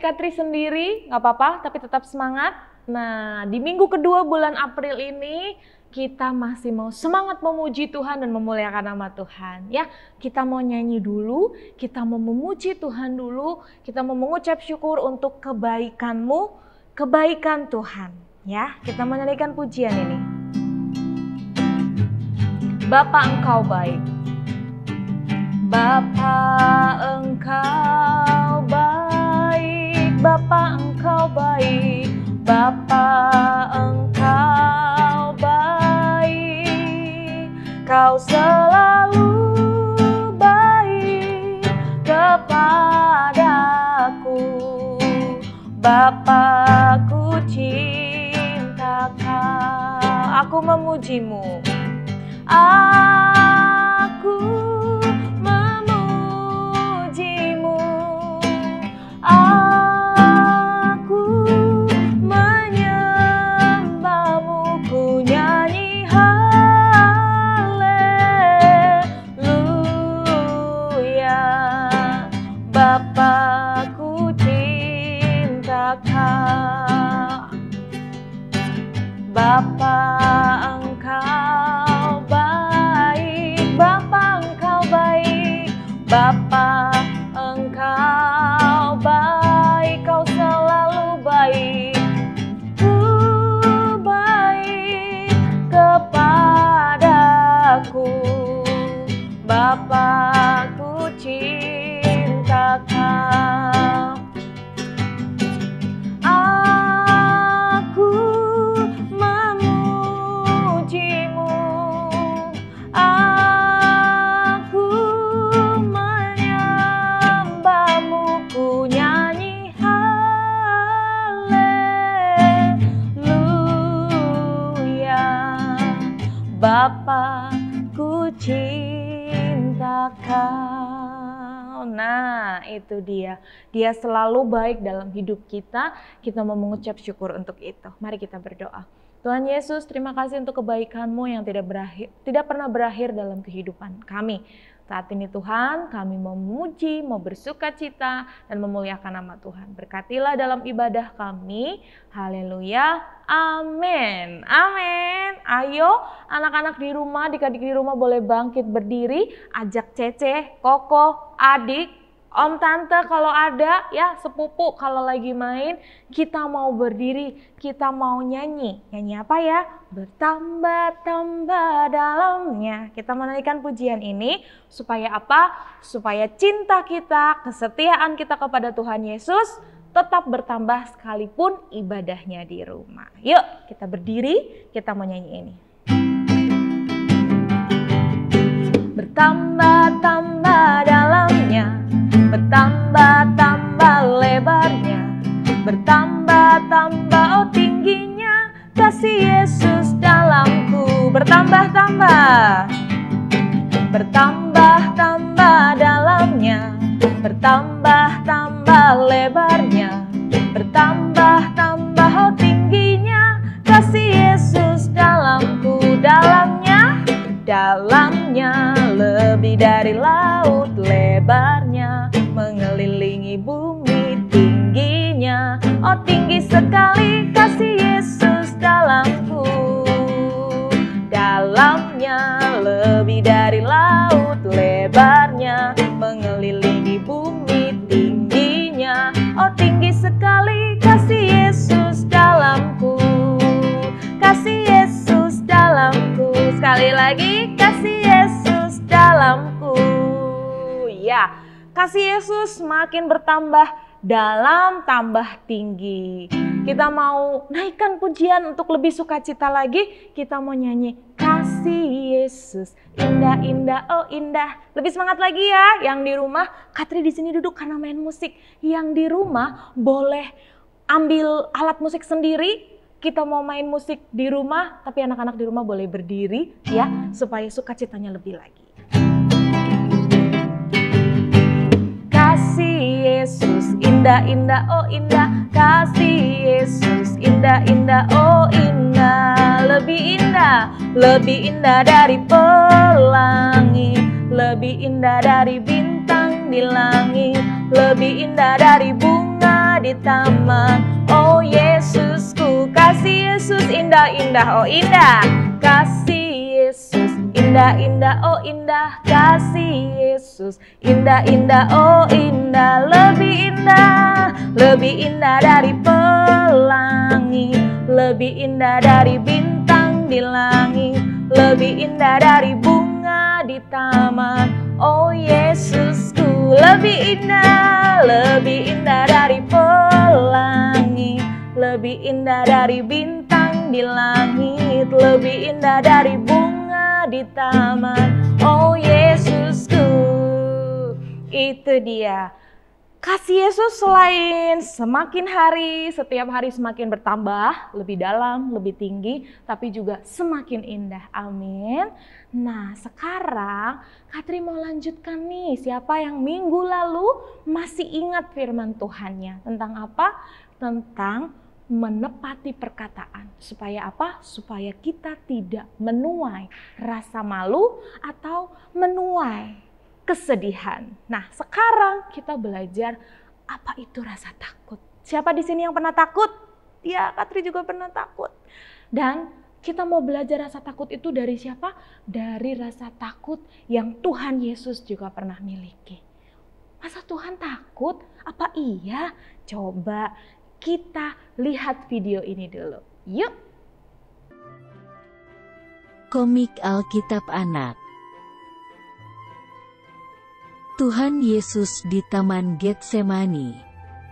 Katri sendiri, nggak apa-apa, tapi tetap semangat. Nah, di minggu kedua bulan April ini, kita masih mau semangat memuji Tuhan dan memuliakan nama Tuhan. Ya, kita mau nyanyi dulu, kita mau memuji Tuhan dulu, kita mau mengucap syukur untuk kebaikan-Mu, kebaikan Tuhan. Ya, kita menyanyikan pujian ini. Bapa Engkau baik. Bapa Engkau baik, Bapa Engkau baik, Bapa Engkau baik, Kau selalu baik kepadaku, Bapa-Ku cinta Kau. Aku memuji-Mu, aku memuji-Mu, aku menyembah-Mu, ku nyanyi haleluya. Bapa-Ku cinta Kau, Bapa Engkau baik, Bapa Engkau baik, Bapa Engkau baik, Kau selalu baik, baik kepadaku, Bapa-Ku cinta Kau. Aku memuji-Mu, aku menyembah-Mu, ku nyanyi haleluya. Bapa-Ku cinta Kau. Nah, itu dia. Dia selalu baik dalam hidup kita. Kita mau mengucap syukur untuk itu. Mari kita berdoa. Tuhan Yesus, terima kasih untuk kebaikan-Mu yang tidak pernah berakhir dalam kehidupan kami. Saat ini Tuhan, kami mau memuji, mau bersuka cita, dan memuliakan nama Tuhan. Berkatilah dalam ibadah kami. Haleluya. Amin. Amin. Ayo anak-anak di rumah, adik-adik di rumah boleh bangkit berdiri. Ajak Cece, Koko, adik, Om, Tante kalau ada, ya sepupu kalau lagi main, kita mau berdiri, kita mau nyanyi. Nyanyi apa ya? Bertambah-tambah dalamnya. Kita menyanyikan pujian ini supaya apa? Supaya cinta kita, kesetiaan kita kepada Tuhan Yesus tetap bertambah sekalipun ibadahnya di rumah. Yuk kita berdiri, kita mau nyanyi ini. Bertambah-tambah dalamnya, bertambah-tambah lebarnya, bertambah-tambah oh tingginya, kasih Yesus dalamku. Bertambah-tambah, bertambah-tambah dalamnya, bertambah-tambah lebarnya, bertambah-tambah oh tingginya, kasih Yesus dalamku. Dalamnya, dalamnya lebih dari laut, lebarnya mengelilingi bumi, tingginya oh tinggi sekali, kasih Yesus dalamku. Dalamnya lebih dari laut, lebarnya mengelilingi bumi, tingginya oh tinggi sekali, kasih Yesus dalamku. Kasih Yesus dalamku. Sekali lagi, kasih Yesus dalamku. Ya, kasih Yesus makin bertambah dalam, tambah tinggi. Kita mau naikkan pujian untuk lebih sukacita lagi. Kita mau nyanyi kasih Yesus indah indah oh indah. Lebih semangat lagi ya. Yang di rumah, Katri di sini duduk karena main musik. Yang di rumah boleh ambil alat musik sendiri. Kita mau main musik di rumah, tapi anak-anak di rumah boleh berdiri ya, supaya sukacitanya lebih lagi. Kasih Yesus indah-indah oh indah, kasih Yesus indah-indah oh indah, lebih indah dari pelangi, lebih indah dari bintang di langit, lebih indah dari bunga di taman. Oh Yesusku, kasih Yesus indah-indah, oh indah. Kasih Yesus indah-indah, oh indah. Kasih Yesus indah-indah, oh indah. Lebih indah dari pelangi, lebih indah dari bintang di langit, lebih indah dari bunga di taman. Oh Yesusku, lebih indah dari pelangi, lebih indah dari bintang di langit, lebih indah dari bunga di taman. Oh Yesusku, itu dia. Kasih Yesus selain semakin hari, setiap hari semakin bertambah, lebih dalam, lebih tinggi, tapi juga semakin indah. Amin. Nah, sekarang Katri mau lanjutkan nih, siapa yang minggu lalu masih ingat firman Tuhannya. Tentang apa? Tentang menepati perkataan. Supaya apa? Supaya kita tidak menuai rasa malu atau menuai kesedihan. Nah, sekarang kita belajar apa itu rasa takut. Siapa di sini yang pernah takut? Ya, Katri juga pernah takut. Dan kita mau belajar rasa takut itu dari siapa? Dari rasa takut yang Tuhan Yesus juga pernah miliki. Masa Tuhan takut? Apa iya? Coba kita lihat video ini dulu. Yuk! Komik Alkitab Anak. Tuhan Yesus di Taman Getsemani.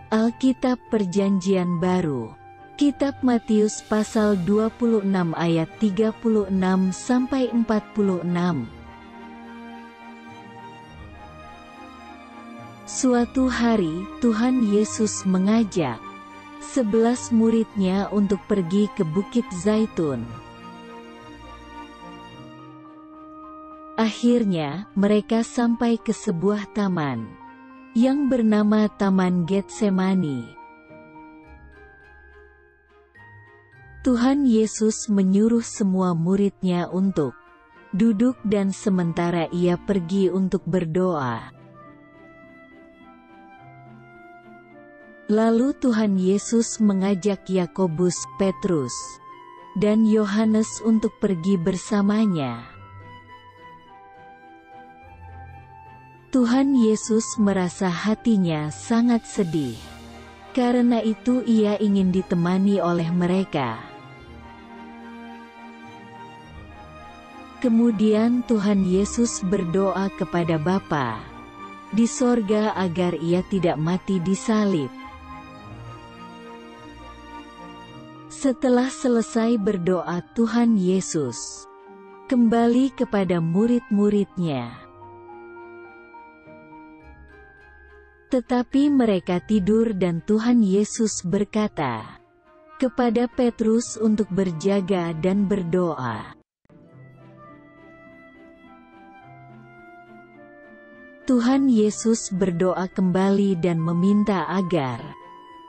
Alkitab Perjanjian Baru. Kitab Matius pasal 26 ayat 36 sampai 46. Suatu hari Tuhan Yesus mengajak 11 muridnya untuk pergi ke Bukit Zaitun. Akhirnya, mereka sampai ke sebuah taman yang bernama Taman Getsemani. Tuhan Yesus menyuruh semua murid-Nya untuk duduk dan sementara Ia pergi untuk berdoa. Lalu Tuhan Yesus mengajak Yakobus, Petrus, dan Yohanes untuk pergi bersamanya. Tuhan Yesus merasa hatinya sangat sedih. Karena itu Ia ingin ditemani oleh mereka. Kemudian Tuhan Yesus berdoa kepada Bapa di sorga agar Ia tidak mati disalib. Setelah selesai berdoa, Tuhan Yesus kembali kepada murid-murid-Nya. Tetapi mereka tidur dan Tuhan Yesus berkata kepada Petrus untuk berjaga dan berdoa. Tuhan Yesus berdoa kembali dan meminta agar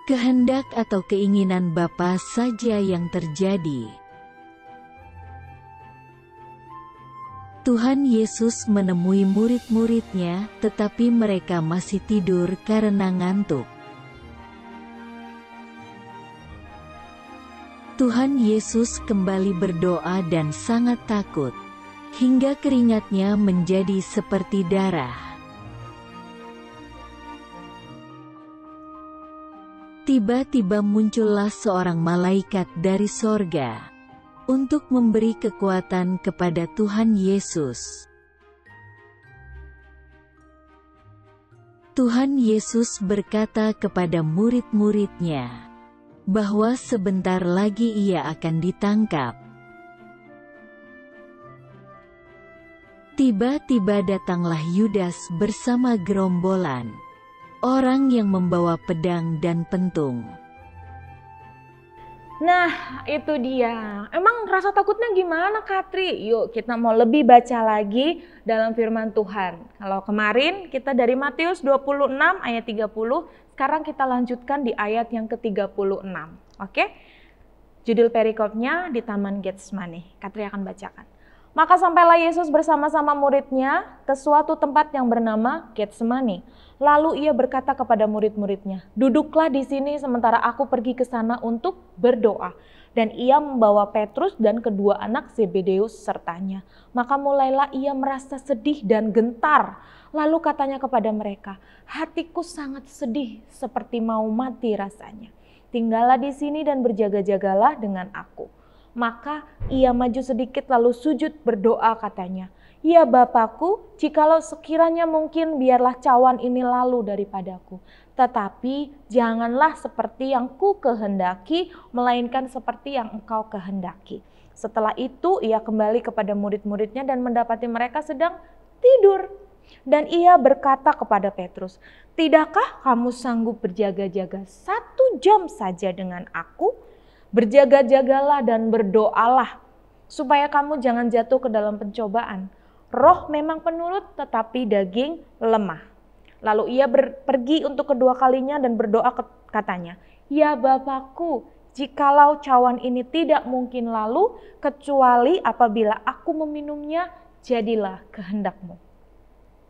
kehendak atau keinginan Bapa saja yang terjadi. Tuhan Yesus menemui murid-murid-Nya, tetapi mereka masih tidur karena ngantuk. Tuhan Yesus kembali berdoa dan sangat takut, hingga keringatnya menjadi seperti darah. Tiba-tiba muncullah seorang malaikat dari sorga untuk memberi kekuatan kepada Tuhan Yesus. Tuhan Yesus berkata kepada murid-murid-Nya bahwa sebentar lagi Ia akan ditangkap. Tiba-tiba datanglah Yudas bersama gerombolan orang yang membawa pedang dan pentung. Nah, itu dia. Emang rasa takutnya gimana, Katri? Yuk, kita mau lebih baca lagi dalam firman Tuhan. Kalau kemarin kita dari Matius 26 ayat 30, sekarang kita lanjutkan di ayat yang ke-36. Oke? Judul perikopnya di Taman Getsemani. Katri akan bacakan. Maka sampailah Yesus bersama-sama muridnya ke suatu tempat yang bernama Getsemani. Lalu ia berkata kepada murid-muridnya, "Duduklah di sini sementara aku pergi ke sana untuk berdoa." Dan ia membawa Petrus dan kedua anak Zebedeus sertanya. Maka mulailah ia merasa sedih dan gentar. Lalu katanya kepada mereka, "Hatiku sangat sedih seperti mau mati rasanya. Tinggallah di sini dan berjaga-jagalah dengan aku." Maka ia maju sedikit lalu sujud berdoa katanya, "Ya Bapakku, jikalau sekiranya mungkin biarlah cawan ini lalu daripadaku. Tetapi janganlah seperti yang ku kehendaki, melainkan seperti yang engkau kehendaki." Setelah itu ia kembali kepada murid-muridnya dan mendapati mereka sedang tidur. Dan ia berkata kepada Petrus, "Tidakkah kamu sanggup berjaga-jaga 1 jam saja dengan aku? Berjaga-jagalah dan berdoalah, supaya kamu jangan jatuh ke dalam pencobaan. Roh memang penurut, tetapi daging lemah." Lalu ia pergi untuk kedua kalinya dan berdoa katanya, "Ya Bapakku, jikalau cawan ini tidak mungkin lalu, kecuali apabila aku meminumnya, jadilah kehendak-Mu."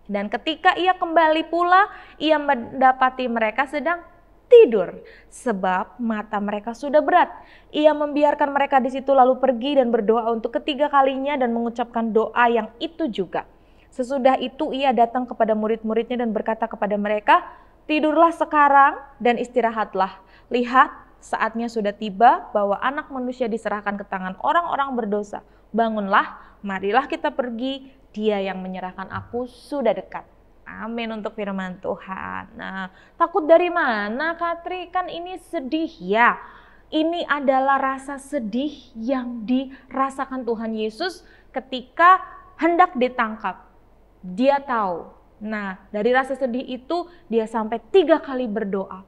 Dan ketika ia kembali pula, ia mendapati mereka sedang tidur, sebab mata mereka sudah berat. Ia membiarkan mereka di situ lalu pergi dan berdoa untuk ketiga kalinya dan mengucapkan doa yang itu juga. Sesudah itu ia datang kepada murid-muridnya dan berkata kepada mereka, "Tidurlah sekarang dan istirahatlah. Lihat, saatnya sudah tiba bahwa Anak Manusia diserahkan ke tangan orang-orang berdosa. Bangunlah, marilah kita pergi. Dia yang menyerahkan aku sudah dekat." Amin untuk firman Tuhan. Nah, takut dari mana Katri? Kan ini sedih ya. Ini adalah rasa sedih yang dirasakan Tuhan Yesus ketika hendak ditangkap. Dia tahu. Nah, dari rasa sedih itu dia sampai 3 kali berdoa.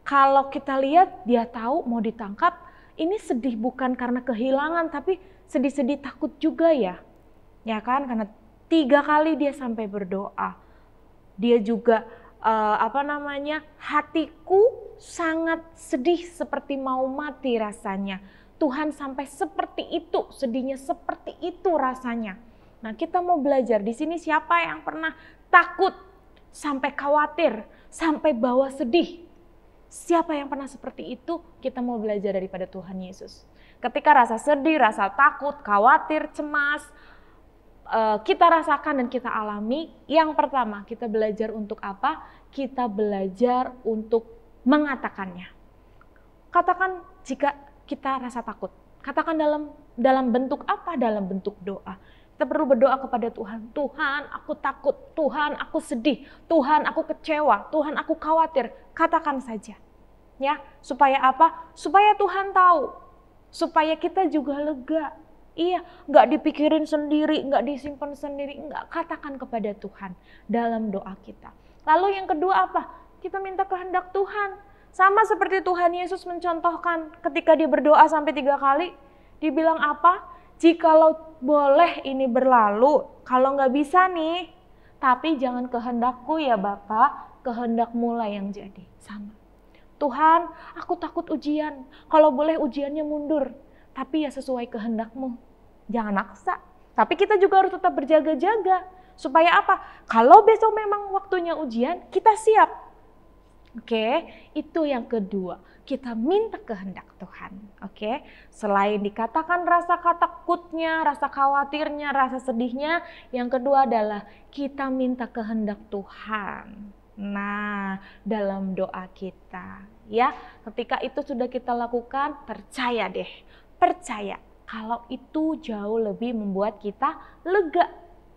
Kalau kita lihat dia tahu mau ditangkap, ini sedih bukan karena kehilangan tapi sedih-sedih takut juga ya. Ya kan? Karena 3 kali dia sampai berdoa. Dia juga hatiku sangat sedih seperti mau mati rasanya. Tuhan sampai seperti itu, sedihnya seperti itu rasanya. Nah, kita mau belajar di sini siapa yang pernah takut sampai khawatir, sampai bawa sedih? Siapa yang pernah seperti itu? Kita mau belajar daripada Tuhan Yesus. Ketika rasa sedih, rasa takut, khawatir, cemas, kita rasakan dan kita alami, yang pertama kita belajar untuk apa? Kita belajar untuk mengatakannya. Katakan jika kita rasa takut. Katakan dalam bentuk apa? Dalam bentuk doa. Kita perlu berdoa kepada Tuhan. Tuhan, aku takut. Tuhan, aku sedih. Tuhan, aku kecewa. Tuhan, aku khawatir. Katakan saja. Ya, supaya apa? Supaya Tuhan tahu. Supaya kita juga lega. Iya, nggak dipikirin sendiri, nggak disimpan sendiri, nggak, katakan kepada Tuhan dalam doa kita. Lalu yang kedua apa? Kita minta kehendak Tuhan. Sama seperti Tuhan Yesus mencontohkan ketika dia berdoa sampai 3 kali, dibilang apa? "Jikalau boleh ini berlalu, kalau nggak bisa nih, tapi jangan kehendakku ya Bapa, kehendak-Mu lah yang jadi." Sama. Tuhan, aku takut ujian, kalau boleh ujiannya mundur. Tapi ya sesuai kehendak-Mu. Jangan maksa. Tapi kita juga harus tetap berjaga-jaga. Supaya apa? Kalau besok memang waktunya ujian, kita siap. Oke, itu yang kedua. Kita minta kehendak Tuhan. Oke, selain dikatakan rasa takutnya, rasa khawatirnya, rasa sedihnya, yang kedua adalah kita minta kehendak Tuhan. Nah, dalam doa kita, ya, ketika itu sudah kita lakukan, percaya deh. Percaya kalau itu jauh lebih membuat kita lega,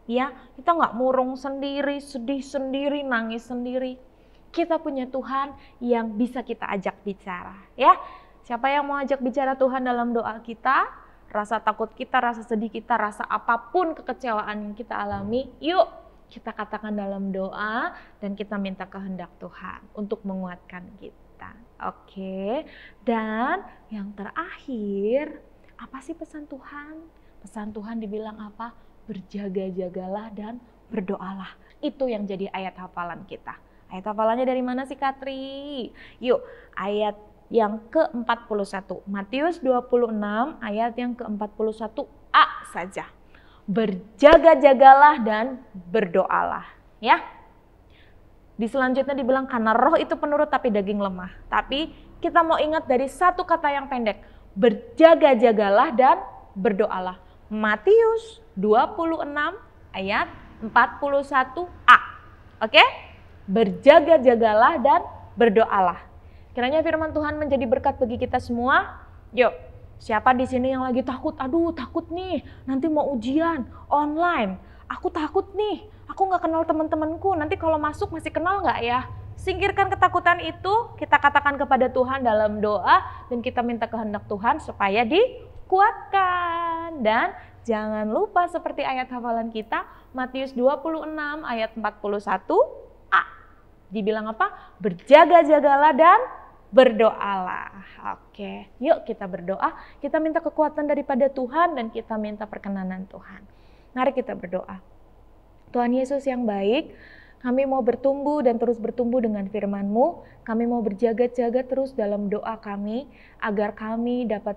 ya. Kita nggak murung sendiri, sedih sendiri, nangis sendiri. Kita punya Tuhan yang bisa kita ajak bicara, ya. Siapa yang mau ajak bicara Tuhan dalam doa kita? Rasa takut kita, rasa sedih kita, rasa apapun kekecewaan yang kita alami, yuk kita katakan dalam doa dan kita minta kehendak Tuhan untuk menguatkan kita. Oke, dan yang terakhir, apa sih pesan Tuhan? Pesan Tuhan dibilang apa? Berjaga-jagalah dan berdoalah. Itu yang jadi ayat hafalan kita. Ayat hafalannya dari mana sih Katri? Yuk, ayat yang ke-41. Matius 26 ayat yang ke-41a saja. berjaga-jagalah dan berdoalah. Ya. Di selanjutnya dibilang karena roh itu penurut tapi daging lemah. Tapi kita mau ingat dari satu kata yang pendek. Berjaga-jagalah dan berdoalah. Matius 26 ayat 41a. Oke? Berjaga-jagalah dan berdoalah. Kiranya firman Tuhan menjadi berkat bagi kita semua. Yuk, siapa di sini yang lagi takut? Aduh, takut nih. Nanti mau ujian online. Aku takut nih. Aku nggak kenal teman-temanku. Nanti kalau masuk masih kenal nggak ya? Singkirkan ketakutan itu. Kita katakan kepada Tuhan dalam doa dan kita minta kehendak Tuhan supaya dikuatkan. Dan jangan lupa seperti ayat hafalan kita, Matius 26 ayat 41a. Dibilang apa? Berjaga-jagalah dan berdoalah. Oke, yuk kita berdoa. Kita minta kekuatan daripada Tuhan dan kita minta perkenanan Tuhan. Mari kita berdoa. Tuhan Yesus yang baik, kami mau bertumbuh dan terus bertumbuh dengan firman-Mu. Kami mau berjaga-jaga terus dalam doa kami, agar kami dapat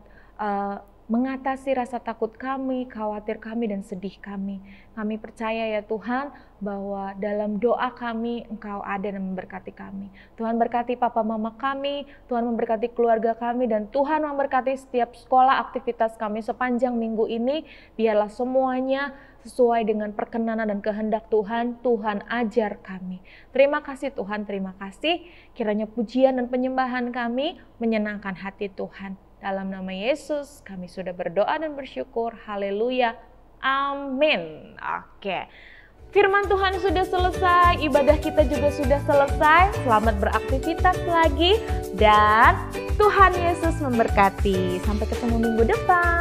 mengatasi rasa takut kami, khawatir kami, dan sedih kami. Kami percaya ya Tuhan, bahwa dalam doa kami Engkau ada dan memberkati kami. Tuhan berkati papa mama kami, Tuhan memberkati keluarga kami, dan Tuhan memberkati setiap sekolah aktivitas kami sepanjang minggu ini. Biarlah semuanya sesuai dengan perkenanan dan kehendak Tuhan. Tuhan ajar kami. Terima kasih Tuhan, terima kasih. Kiranya pujian dan penyembahan kami menyenangkan hati Tuhan. Dalam nama Yesus kami sudah berdoa dan bersyukur. Haleluya. Amin. Oke. Firman Tuhan sudah selesai, ibadah kita juga sudah selesai. Selamat beraktivitas lagi dan Tuhan Yesus memberkati. Sampai ketemu minggu depan.